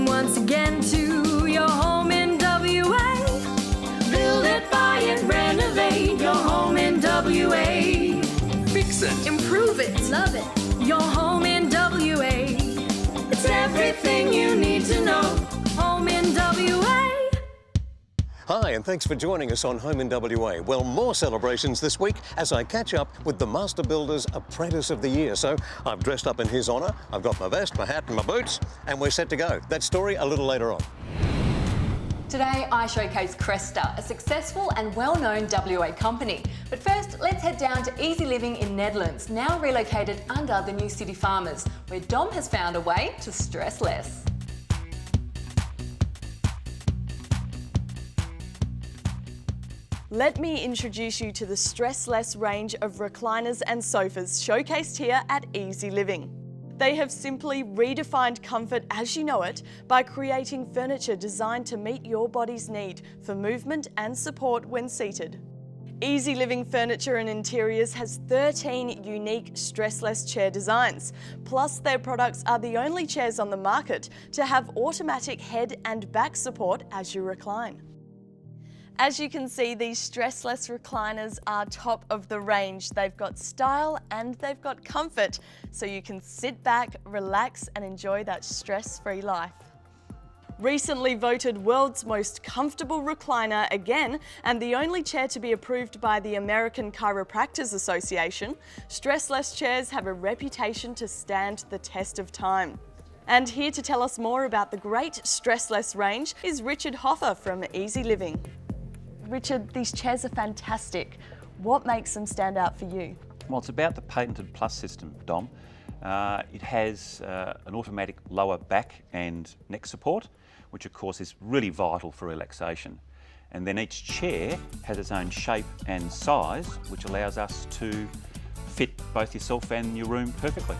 once again to your home in WA. Build it, buy it, renovate your home in WA. Fix it. Improve it. Love it. Your home in WA. It's everything you need to know. Home in WA. Hi, and thanks for joining us on Home in WA. Well, more celebrations this week as I catch up with the Master Builder's Apprentice of the Year. So I've dressed up in his honour, I've got my vest, my hat and my boots, and we're set to go. That story a little later on. Today I showcase Cresta, a successful and well-known WA company. But first, let's head down to Easy Living in Netherlands, now relocated under the new City Farmers, where Dom has found a way to stress less. Let me introduce you to the Stress-Less range of recliners and sofas showcased here at Easy Living. They have simply redefined comfort as you know it by creating furniture designed to meet your body's need for movement and support when seated. Easy Living Furniture and Interiors has 13 unique Stress-Less chair designs. Plus, their products are the only chairs on the market to have automatic head and back support as you recline. As you can see, these Stress-Less recliners are top of the range. They've got style and they've got comfort, so you can sit back, relax and enjoy that stress-free life. Recently voted world's most comfortable recliner again, and the only chair to be approved by the American Chiropractors Association, Stress-Less chairs have a reputation to stand the test of time. And here to tell us more about the great Stress-Less range is Richard Hoffer from Easy Living. Richard, these chairs are fantastic. What makes them stand out for you? Well, it's about the patented Plus system, Dom. It has an automatic lower back and neck support, which of course is really vital for relaxation. And then each chair has its own shape and size, which allows us to fit both yourself and your room perfectly.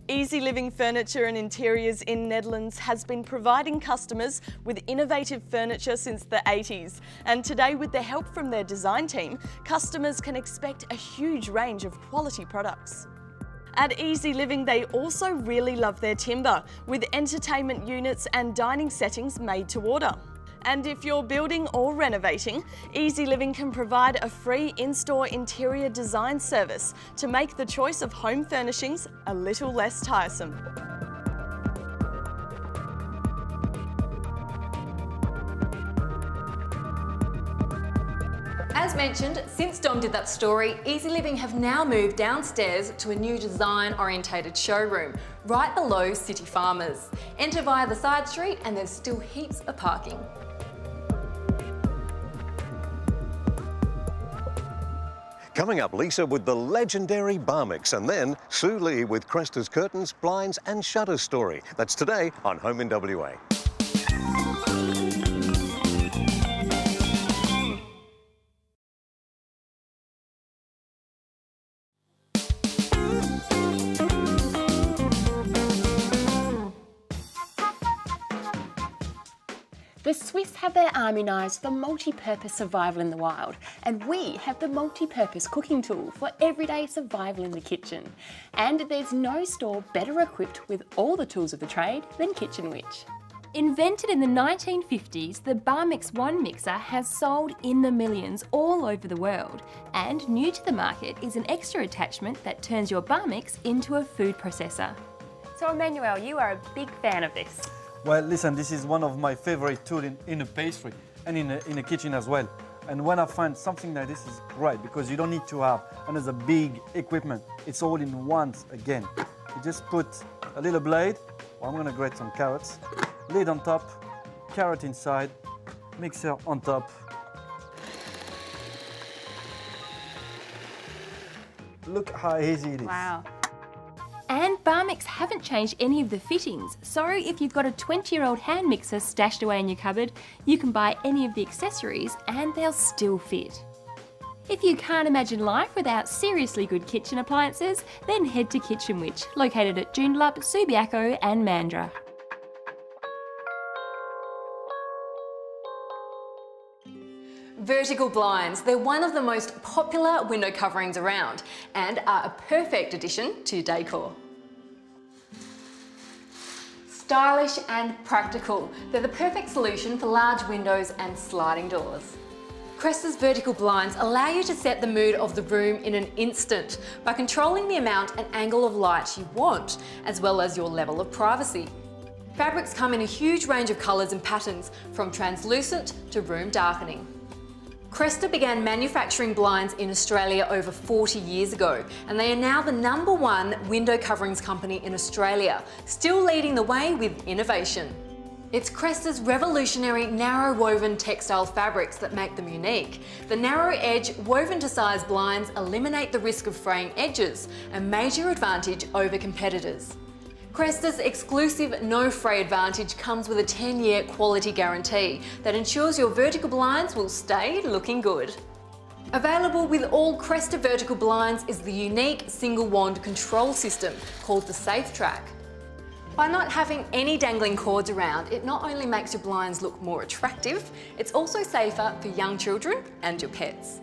Easy Living Furniture and Interiors in Netherlands has been providing customers with innovative furniture since the 80s. And today, with the help from their design team, customers can expect a huge range of quality products. At Easy Living, they also really love their timber, with entertainment units and dining settings made to order. And if you're building or renovating, Easy Living can provide a free in-store interior design service to make the choice of home furnishings a little less tiresome. As mentioned, since Dom did that story, Easy Living have now moved downstairs to a new design-orientated showroom, right below City Farmers. Enter via the side street and there's still heaps of parking. Coming up, Lisa with the legendary Barmix, and then Sue Lee with Cresta's curtains, blinds and shutters story. That's today on Home in WA. The Swiss have their army knives for multi-purpose survival in the wild, and we have the multi-purpose cooking tool for everyday survival in the kitchen. And there's no store better equipped with all the tools of the trade than Kitchen Witch. Invented in the 1950s, the Barmix One mixer has sold in the millions all over the world, and new to the market is an extra attachment that turns your Barmix into a food processor. So Emmanuel, you are a big fan of this. Well, listen, this is one of my favorite tools in a pastry and in a kitchen as well. And when I find something like this is great because you don't need to have another big equipment. It's all in once again. You just put a little blade. Well, I'm gonna grate some carrots. Lid on top, carrot inside, mixer on top. Look how easy it is. Wow. And Barmix haven't changed any of the fittings, so if you've got a 20-year-old hand mixer stashed away in your cupboard, you can buy any of the accessories and they'll still fit. If you can't imagine life without seriously good kitchen appliances, then head to Kitchen Witch, located at Joondalup, Subiaco and Mandurah. Vertical blinds. They're one of the most popular window coverings around and are a perfect addition to your decor. Stylish and practical, they're the perfect solution for large windows and sliding doors. Cresta's vertical blinds allow you to set the mood of the room in an instant by controlling the amount and angle of light you want, as well as your level of privacy. Fabrics come in a huge range of colours and patterns, from translucent to room darkening. Cresta began manufacturing blinds in Australia over 40 years ago, and they are now the #1 window coverings company in Australia, still leading the way with innovation. It's Cresta's revolutionary narrow woven textile fabrics that make them unique. The narrow edge woven to size blinds eliminate the risk of fraying edges, a major advantage over competitors. Cresta's exclusive no fray advantage comes with a 10-year quality guarantee that ensures your vertical blinds will stay looking good. Available with all Cresta vertical blinds is the unique single wand control system called the SafeTrack. By not having any dangling cords around, it not only makes your blinds look more attractive, it's also safer for young children and your pets.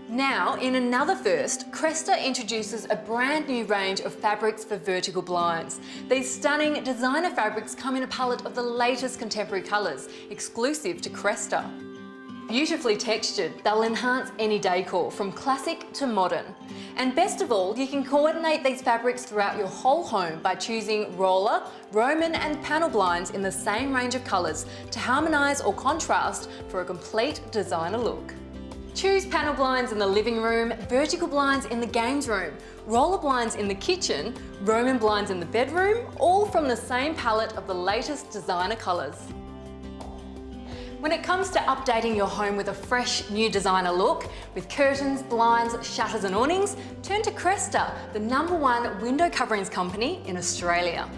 Now, in another first, Cresta introduces a brand new range of fabrics for vertical blinds. These stunning designer fabrics come in a palette of the latest contemporary colours, exclusive to Cresta. Beautifully textured, they'll enhance any decor, from classic to modern. And best of all, you can coordinate these fabrics throughout your whole home by choosing roller, Roman and panel blinds in the same range of colours to harmonise or contrast for a complete designer look. Choose panel blinds in the living room, vertical blinds in the games room, roller blinds in the kitchen, Roman blinds in the bedroom, all from the same palette of the latest designer colours. When it comes to updating your home with a fresh new designer look, with curtains, blinds, shutters and awnings, turn to Cresta, the #1 window coverings company in Australia.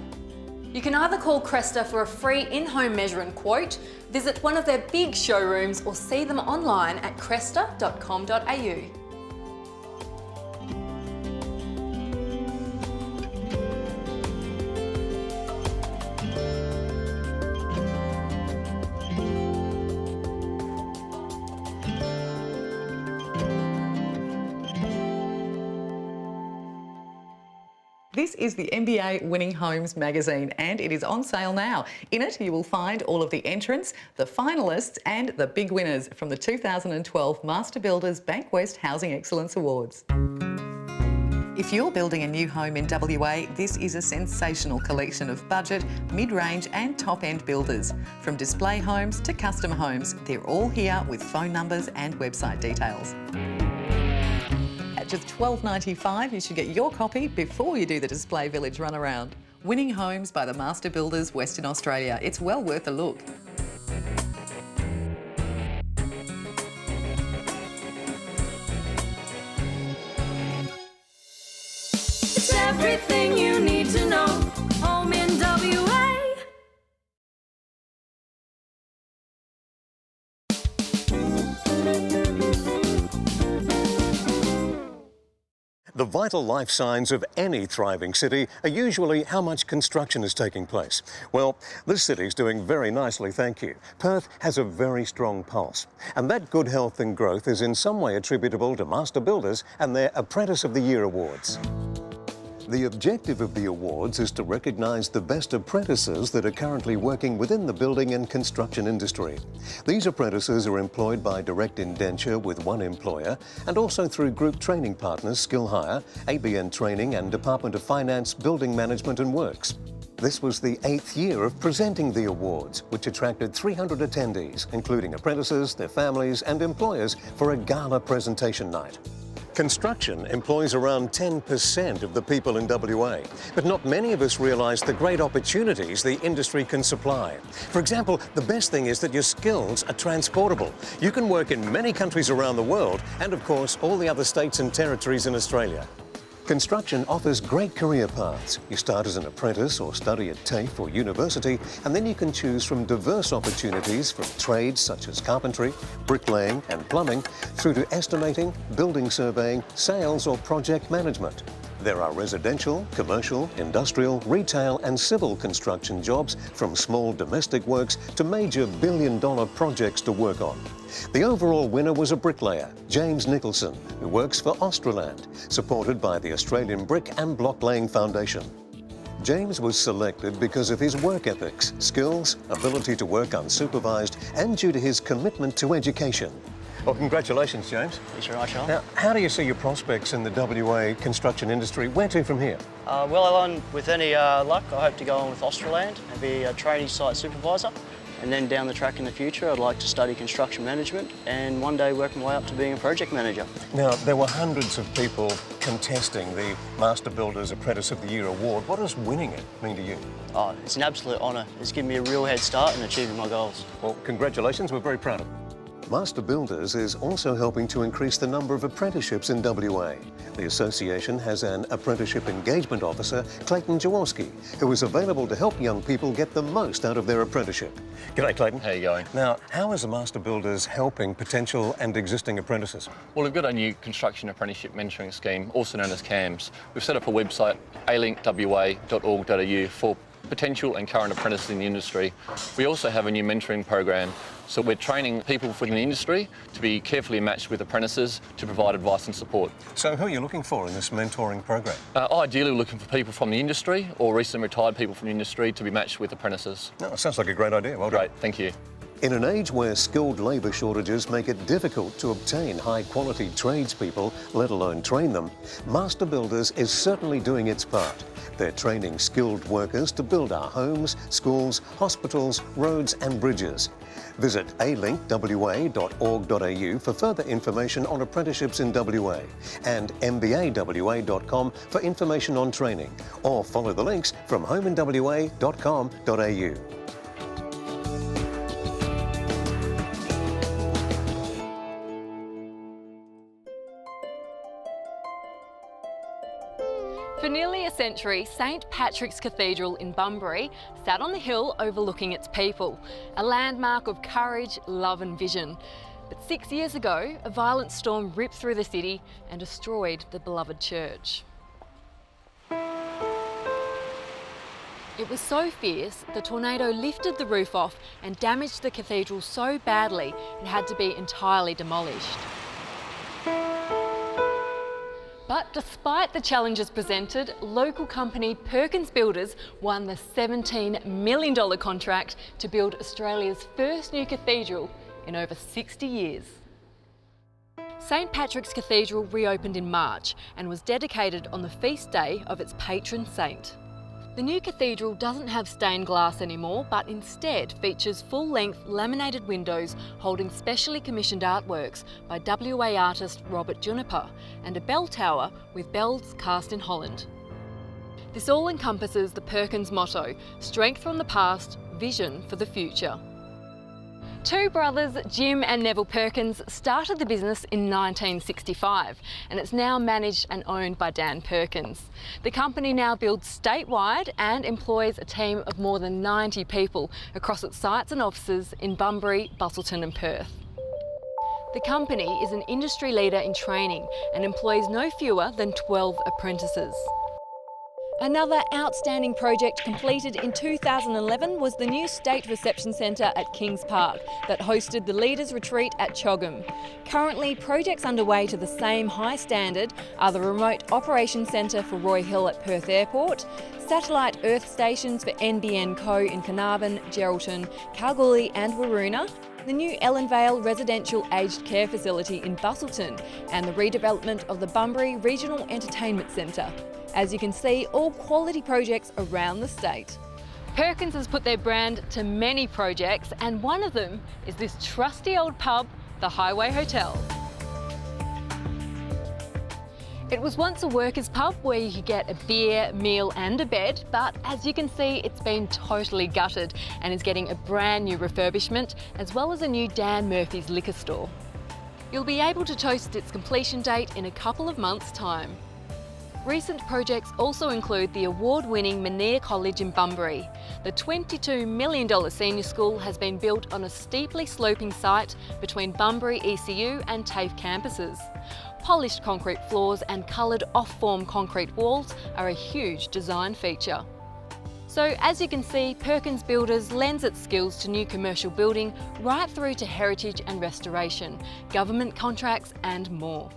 You can either call Cresta for a free in-home measure and quote, visit one of their big showrooms, or see them online at cresta.com.au. This is the NBA Winning Homes magazine and it is on sale now. In it you will find all of the entrants, the finalists and the big winners from the 2012 Master Builders Bankwest Housing Excellence Awards. If you're building a new home in WA, this is a sensational collection of budget, mid-range and top-end builders. From display homes to custom homes, they're all here with phone numbers and website details. At just $12.95, you should get your copy before you do the Display Village run around. Winning Homes by the Master Builders Western Australia. It's well worth a look. It's everything you need to know. Home in WA. The vital life signs of any thriving city are usually how much construction is taking place. Well, this city's doing very nicely, thank you. Perth has a very strong pulse, and that good health and growth is in some way attributable to Master Builders and their Apprentice of the Year awards. The objective of the awards is to recognise the best apprentices that are currently working within the building and construction industry. These apprentices are employed by direct indenture with one employer and also through group training partners Skill Hire, ABN Training and Department of Finance Building Management and Works. This was the 8th year of presenting the awards, which attracted 300 attendees, including apprentices, their families and employers, for a gala presentation night. Construction employs around 10% of the people in WA, but not many of us realise the great opportunities the industry can supply. For example, the best thing is that your skills are transportable. You can work in many countries around the world and, of course, all the other states and territories in Australia. Construction offers great career paths. You start as an apprentice or study at TAFE or university, and then you can choose from diverse opportunities from trades such as carpentry, bricklaying and plumbing, through to estimating, building surveying, sales or project management. There are residential, commercial, industrial, retail and civil construction jobs, from small domestic works to major billion-dollar projects to work on. The overall winner was a bricklayer, James Nicholson, who works for Australand, supported by the Australian Brick and Block Laying Foundation. James was selected because of his work ethics, skills, ability to work unsupervised, and due to his commitment to education. Well, congratulations, James. Thanks very much, Alan. Now, how do you see your prospects in the WA construction industry? Where to from here? Well, Alan, with any luck, I hope to go on with Australand and be a trainee site supervisor. And then down the track in the future, I'd like to study construction management and one day work my way up to being a project manager. Now, there were hundreds of people contesting the Master Builders Apprentice of the Year award. What does winning it mean to you? Oh, it's an absolute honour. It's given me a real head start in achieving my goals. Well, congratulations. We're very proud of you. Master Builders is also helping to increase the number of apprenticeships in WA. The association has an apprenticeship engagement officer, Clayton Jaworski, who is available to help young people get the most out of their apprenticeship. G'day, Clayton. How you going? Now, how is the Master Builders helping potential and existing apprentices? Well, we've got a new construction apprenticeship mentoring scheme, also known as CAMS. We've set up a website, alinkwa.org.au, for potential and current apprentices in the industry. We also have a new mentoring program, so we're training people within the industry to be carefully matched with apprentices to provide advice and support. So who are you looking for in this mentoring program? Ideally, we're looking for people from the industry or recently retired people from the industry to be matched with apprentices. No, it sounds like a great idea. Well done. Great, thank you. In an age where skilled labour shortages make it difficult to obtain high-quality tradespeople, let alone train them, Master Builders is certainly doing its part. They're training skilled workers to build our homes, schools, hospitals, roads and bridges. Visit alinkwa.org.au for further information on apprenticeships in WA and mbawa.com for information on training, or follow the links from homeinwa.com.au. For nearly a century, St Patrick's Cathedral in Bunbury sat on the hill overlooking its people, a landmark of courage, love and vision. But 6 years ago, a violent storm ripped through the city and destroyed the beloved church. It was so fierce, the tornado lifted the roof off and damaged the cathedral so badly it had to be entirely demolished. But despite the challenges presented, local company Perkins Builders won the $17 million contract to build Australia's first new cathedral in over 60 years. St Patrick's Cathedral reopened in March and was dedicated on the feast day of its patron saint. The new cathedral doesn't have stained glass anymore, but instead features full-length laminated windows holding specially commissioned artworks by WA artist Robert Juniper and a bell tower with bells cast in Holland. This all encompasses the Perkins motto, strength from the past, vision for the future. Two brothers, Jim and Neville Perkins, started the business in 1965 and it's now managed and owned by Dan Perkins. The company now builds statewide and employs a team of more than 90 people across its sites and offices in Bunbury, Busselton and Perth. The company is an industry leader in training and employs no fewer than 12 apprentices. Another outstanding project completed in 2011 was the new State Reception Centre at Kings Park that hosted the Leaders Retreat at Choggum. Currently, projects underway to the same high standard are the Remote Operations Centre for Roy Hill at Perth Airport, satellite earth stations for NBN Co in Carnarvon, Geraldton, Kalgoorlie and Waroona, the new Ellenvale Residential Aged Care Facility in Busselton and the redevelopment of the Bunbury Regional Entertainment Centre. As you can see, all quality projects around the state. Perkins has put their brand to many projects and one of them is this trusty old pub, the Highway Hotel. It was once a workers' pub where you could get a beer, meal and a bed, but as you can see, it's been totally gutted and is getting a brand new refurbishment as well as a new Dan Murphy's liquor store. You'll be able to toast its completion date in a couple of months' time. Recent projects also include the award-winning Mania College in Bunbury. The $22 million senior school has been built on a steeply sloping site between Bunbury ECU and TAFE campuses. Polished concrete floors and coloured off-form concrete walls are a huge design feature. So as you can see, Perkins Builders lends its skills to new commercial building right through to heritage and restoration, government contracts and more.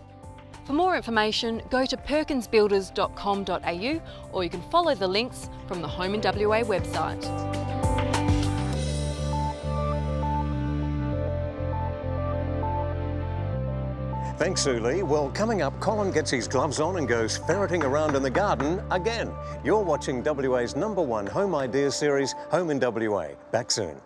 For more information, go to perkinsbuilders.com.au or you can follow the links from the Home in WA website. Thanks, Sue Lee. Well, coming up, Colin gets his gloves on and goes ferreting around in the garden again. You're watching WA's #1 home ideas series, Home in WA. Back soon.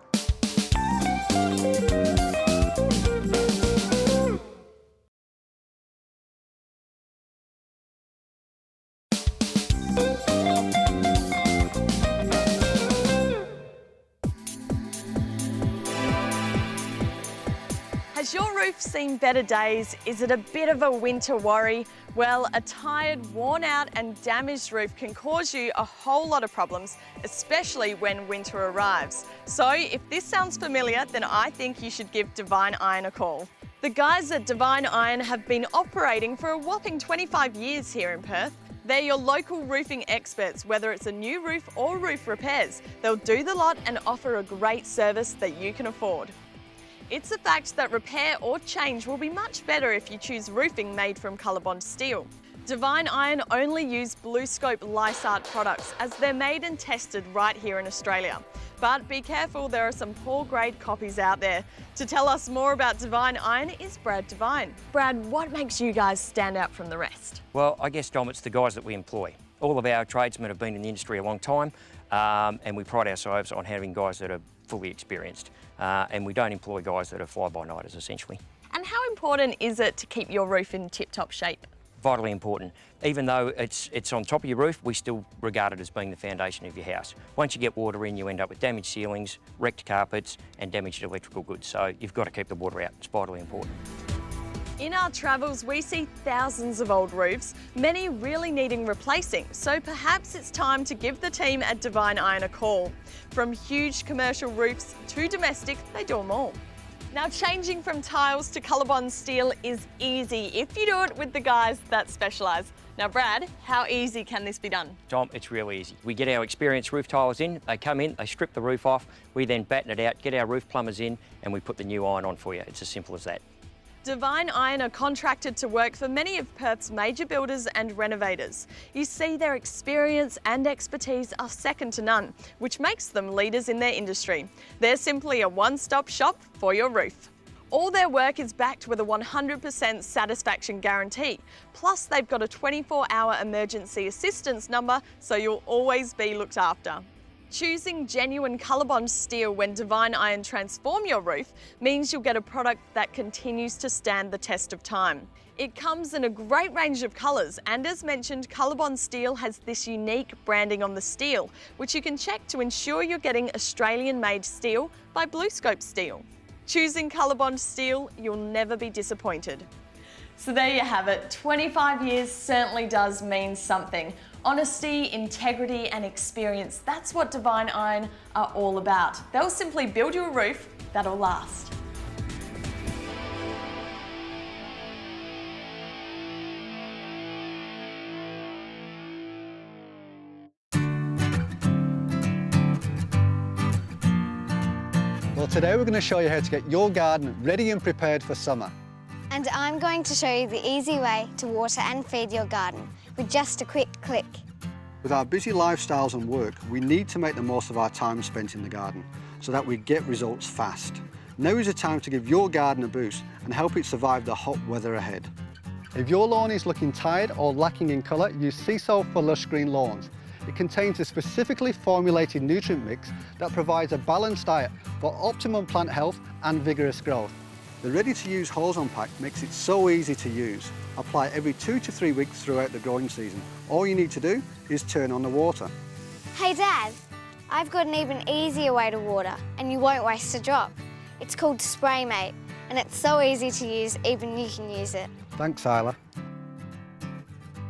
Has your roof seen better days? Is it a bit of a winter worry? Well, a tired, worn out and damaged roof can cause you a whole lot of problems, especially when winter arrives. So if this sounds familiar, then I think you should give Divine Iron a call. The guys at Divine Iron have been operating for a whopping 25 years here in Perth. They're your local roofing experts, whether it's a new roof or roof repairs. They'll do the lot and offer a great service that you can afford. It's a fact that repair or change will be much better if you choose roofing made from Colorbond steel. Divine Iron only use BlueScope Lysart products as they're made and tested right here in Australia. But be careful, there are some poor grade copies out there. To tell us more about Divine Iron is Brad Devine. Brad, what makes you guys stand out from the rest? Well, I guess, Dom, it's the guys that we employ. All of our tradesmen have been in the industry a long time, and we pride ourselves on having guys that are fully experienced. And we don't employ guys that are fly-by-nighters, essentially. And how important is it to keep your roof in tip-top shape? Vitally important. Even though it's on top of your roof, we still regard it as being the foundation of your house. Once you get water in, you end up with damaged ceilings, wrecked carpets and damaged electrical goods. So you've got to keep the water out. It's vitally important. In our travels, we see thousands of old roofs, many really needing replacing, so perhaps it's time to give the team at Divine Iron a call. From huge commercial roofs to domestic, they do them all. Now, changing from tiles to Colorbond steel is easy if you do it with the guys that specialise. Now, Brad, how easy can this be done? Tom, it's really easy. We get our experienced roof tilers in, they come in, they strip the roof off, we then batten it out, get our roof plumbers in, and we put the new iron on for you. It's as simple as that. Divine Iron are contracted to work for many of Perth's major builders and renovators. You see, their experience and expertise are second to none, which makes them leaders in their industry. They're simply a one-stop shop for your roof. All their work is backed with a 100% satisfaction guarantee. Plus, they've got a 24-hour emergency assistance number, so you'll always be looked after. Choosing genuine Colorbond steel when Divine Iron transform your roof means you'll get a product that continues to stand the test of time. It comes in a great range of colours, and as mentioned, Colorbond steel has this unique branding on the steel, which you can check to ensure you're getting Australian-made steel by BlueScope Steel. Choosing Colorbond steel, you'll never be disappointed. So there you have it. 25 years certainly does mean something. Honesty, integrity and experience, that's what Divine Iron are all about. They'll simply build you a roof that'll last. Well, today we're going to show you how to get your garden ready and prepared for summer. And I'm going to show you the easy way to water and feed your garden with just a quick click. With our busy lifestyles and work, we need to make the most of our time spent in the garden so that we get results fast. Now is the time to give your garden a boost and help it survive the hot weather ahead. If your lawn is looking tired or lacking in colour, use Seasoil for Lush Green Lawns. It contains a specifically formulated nutrient mix that provides a balanced diet for optimum plant health and vigorous growth. The ready-to-use hose-on pack makes it so easy to use. Apply every 2 to 3 weeks throughout the growing season. All you need to do is turn on the water. Hey Dad, I've got an even easier way to water and you won't waste a drop. It's called SprayMate and it's so easy to use, even you can use it. Thanks, Isla.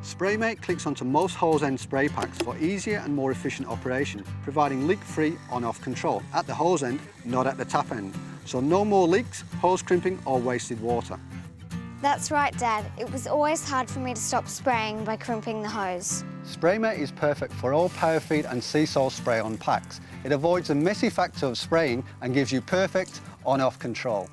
SprayMate clicks onto most hose-end spray packs for easier and more efficient operation, providing leak-free on-off control at the hose end, not at the tap end. So no more leaks, hose crimping or wasted water. That's right, Dad. It was always hard for me to stop spraying by crimping the hose. Spraymate is perfect for all Powerfeed and Seasol spray-on packs. It avoids the messy factor of spraying and gives you perfect on-off control.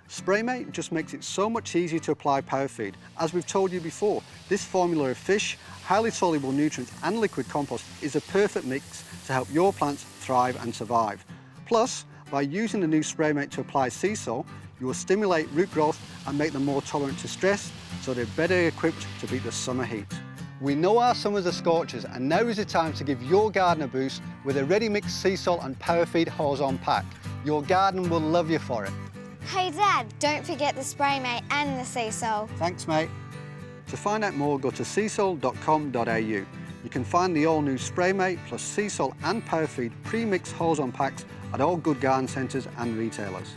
Spraymate just makes it so much easier to apply Powerfeed. As we've told you before, this formula of fish, highly soluble nutrients and liquid compost is a perfect mix to help your plants thrive and survive. Plus, by using the new Spraymate to apply Seasol, you will stimulate root growth and make them more tolerant to stress, so they're better equipped to beat the summer heat. We know our summers are scorchers, and now is the time to give your garden a boost with a ready-mix Seasol and Powerfeed hose-on pack. Your garden will love you for it. Hey, Dad, don't forget the Spraymate and the Seasol. Thanks, mate. To find out more, go to seasol.com.au. You can find the all-new Spraymate plus Seasol and Powerfeed pre-mixed hose-on packs at all good garden centres and retailers.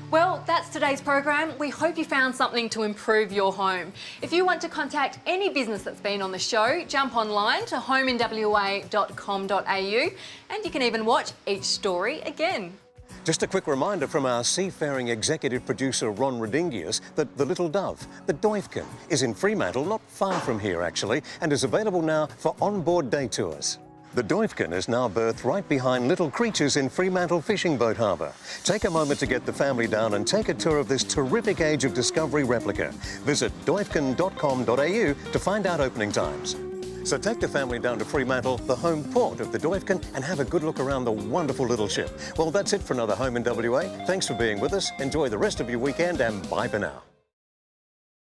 Well, that's today's program. We hope you found something to improve your home. If you want to contact any business that's been on the show, jump online to homeinwa.com.au and you can even watch each story again. Just a quick reminder from our seafaring executive producer Ron Redingius that the Little Dove, the Doifkin, is in Fremantle, not far from here actually, and is available now for onboard day tours. The Doifkin is now berthed right behind Little Creatures in Fremantle Fishing Boat Harbour. Take a moment to get the family down and take a tour of this terrific Age of Discovery replica. Visit doifkin.com.au to find out opening times. So take the family down to Fremantle, the home port of the Doifkin, and have a good look around the wonderful little ship. Well, that's it for another Home in WA. Thanks for being with us. Enjoy the rest of your weekend and bye for now.